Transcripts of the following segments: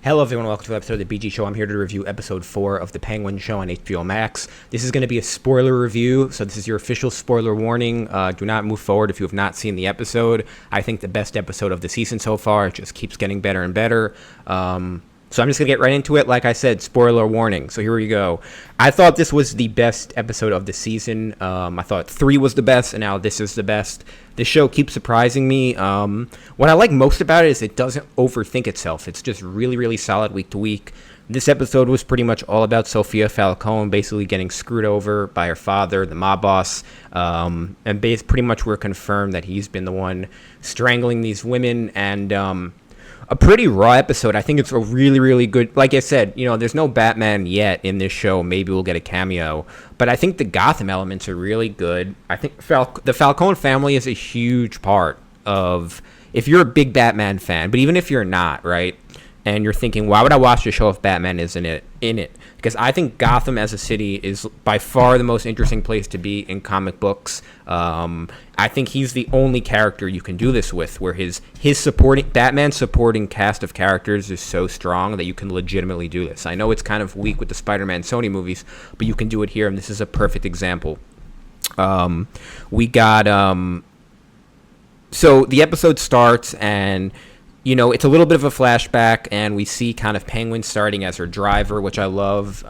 Hello everyone, welcome to the episode of the BG Show. I'm here to review episode 4 of The Penguin Show on HBO Max. This is going to be a spoiler review, so this is your official spoiler warning. Do not move forward if you have not seen the episode. I think the best episode of the season so far. It just keeps getting better and better. So I'm just going to get right into it. Like I said, spoiler warning. So here we go. I thought this was the best episode of the season. I thought 3 was the best, and now this is the best. This show keeps surprising me. What I like most about it is it doesn't overthink itself. It's just really, really solid week to week. This episode was pretty much all about Sophia Falcone basically getting screwed over by her father, the mob boss. And pretty much we're confirmed that he's been the one strangling these women. And a pretty raw episode. I think it's a really, really good. Like I said, there's no Batman yet in this show. Maybe we'll get a cameo. But I think the Gotham elements are really good. I think the Falcone family is a huge part of, if you're a big Batman fan, but even if you're not, right? And you're thinking, why would I watch the show if Batman isn't in it? Because I think Gotham as a city is by far the most interesting place to be in comic books. I think he's the only character you can do this with, where his supporting Batman's supporting cast of characters is so strong that you can legitimately do this. I know it's kind of weak with the Spider-Man Sony movies, but you can do it here, and this is a perfect example. We got so the episode starts and it's a little bit of a flashback, and we see kind of Penguin starting as her driver, which I love,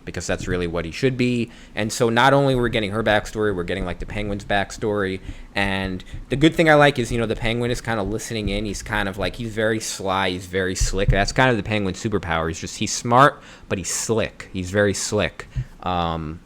because that's really what he should be. And so not only we're getting her backstory, we're getting like the Penguin's backstory. And the good thing I like is, the Penguin is kind of listening in. He's kind of like, he's very sly, he's very slick. That's kind of the Penguin's superpower. He's smart, but he's slick. He's very slick. The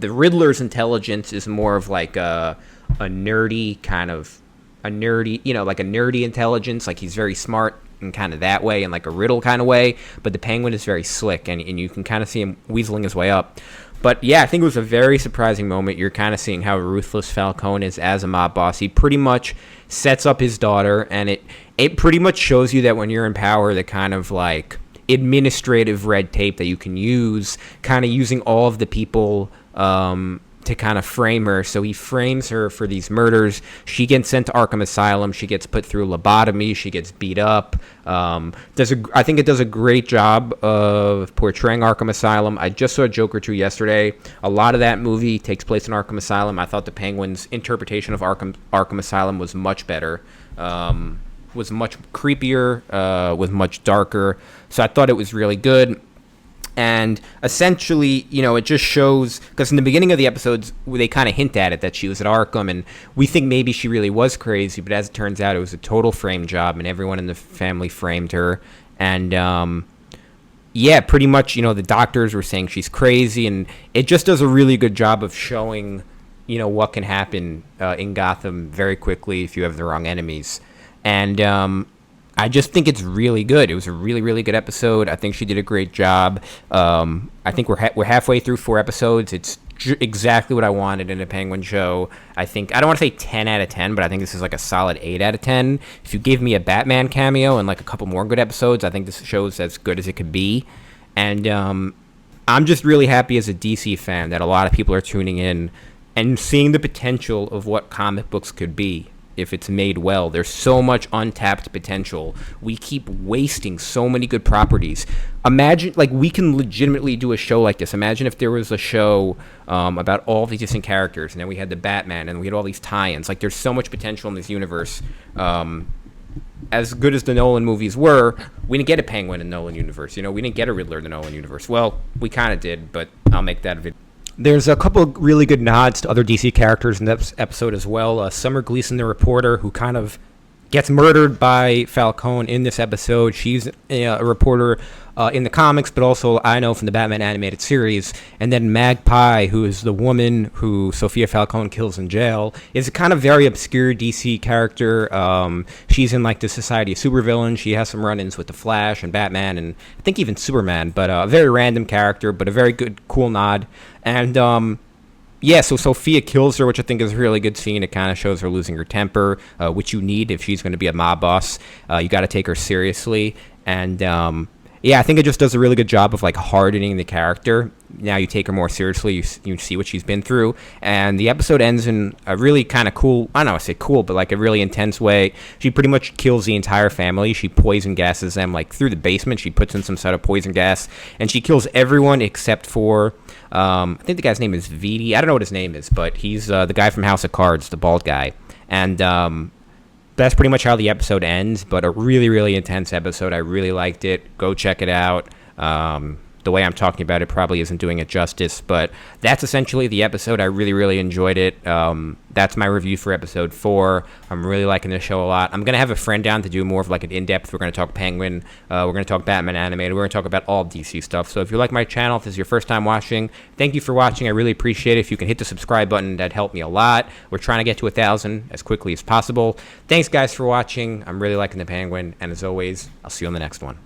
Riddler's intelligence is more of like a nerdy kind of, like a nerdy intelligence, like he's very smart and kind of that way, and like a riddle kind of way, but the Penguin is very slick, and you can kind of see him weaseling his way up. But yeah, I think it was a very surprising moment. You're kind of seeing how ruthless Falcone is as a mob boss. He pretty much sets up his daughter, and it pretty much shows you that when you're in power, the kind of like administrative red tape that you can use, kind of using all of the people to kind of frame her. So he frames her for these murders. She gets sent to Arkham Asylum. She gets put through lobotomy. She gets beat up. I think it does a great job of portraying Arkham Asylum. I just saw Joker 2 yesterday. A lot of that movie takes place in Arkham Asylum. I thought the Penguin's interpretation of Arkham Asylum was much better. Was much creepier, was much darker. So I thought it was really good. And essentially, it just shows, because in the beginning of the episodes, they kind of hint at it, that she was at Arkham, and we think maybe she really was crazy, but as it turns out, it was a total frame job, and everyone in the family framed her. And, pretty much, the doctors were saying she's crazy, and it just does a really good job of showing, what can happen in Gotham very quickly if you have the wrong enemies. And, I just think it's really good. It was a really, really good episode. I think she did a great job. I think we're halfway through 4 episodes. It's exactly what I wanted in a Penguin show. I don't want to say 10 out of 10, but I think this is like a solid 8 out of 10. If you give me a Batman cameo and like a couple more good episodes, I think this show's as good as it could be. And I'm just really happy as a DC fan that a lot of people are tuning in and seeing the potential of what comic books could be. If it's made well, there's so much untapped potential. We keep wasting so many good properties. Imagine, like, we can legitimately do a show like this. Imagine if there was a show about all these different characters, and then we had the Batman, and we had all these tie-ins. Like, there's so much potential in this universe. As good as the Nolan movies were, we didn't get a Penguin in the Nolan universe. We didn't get a Riddler in the Nolan universe. Well, we kind of did, but I'll make that a video. There's a couple of really good nods to other DC characters in this episode as well. Summer Gleason, the reporter, who kind of gets murdered by Falcone in this episode. She's a reporter in the comics, but also I know from the Batman animated series. And then Magpie, who is the woman who Sophia Falcone kills in jail, is a kind of very obscure DC character. She's in like the Society of Supervillains. She has some run-ins with the Flash and Batman, and I think even Superman. But a very random character, but a very good, cool nod. And so Sophia kills her, which I think is a really good scene. It kind of shows her losing her temper, which you need if she's going to be a mob boss. You got to take her seriously. And Yeah, I think it just does a really good job of like hardening the character. Now you take her more seriously. You see what she's been through, and the episode ends in a really kind of cool. I don't know, I say cool, but like a really intense way. She pretty much kills the entire family. She poison gases them like through the basement. She puts in some sort of poison gas, and she kills everyone except for. I think the guy's name is Vidi. I don't know what his name is, but he's the guy from House of Cards, the bald guy, and. That's pretty much how the episode ends, but a really, really intense episode. I really liked it. Go check it out. The way I'm talking about it probably isn't doing it justice, but that's essentially the episode. I really, really enjoyed it. That's my review for episode 4. I'm really liking the show a lot. I'm going to have a friend down to do more of like an in-depth. We're going to talk Penguin. We're going to talk Batman Animated. We're going to talk about all DC stuff. So if you like my channel, if this is your first time watching, thank you for watching. I really appreciate it. If you can hit the subscribe button, that'd help me a lot. We're trying to get to 1,000 as quickly as possible. Thanks, guys, for watching. I'm really liking the Penguin. And as always, I'll see you on the next one.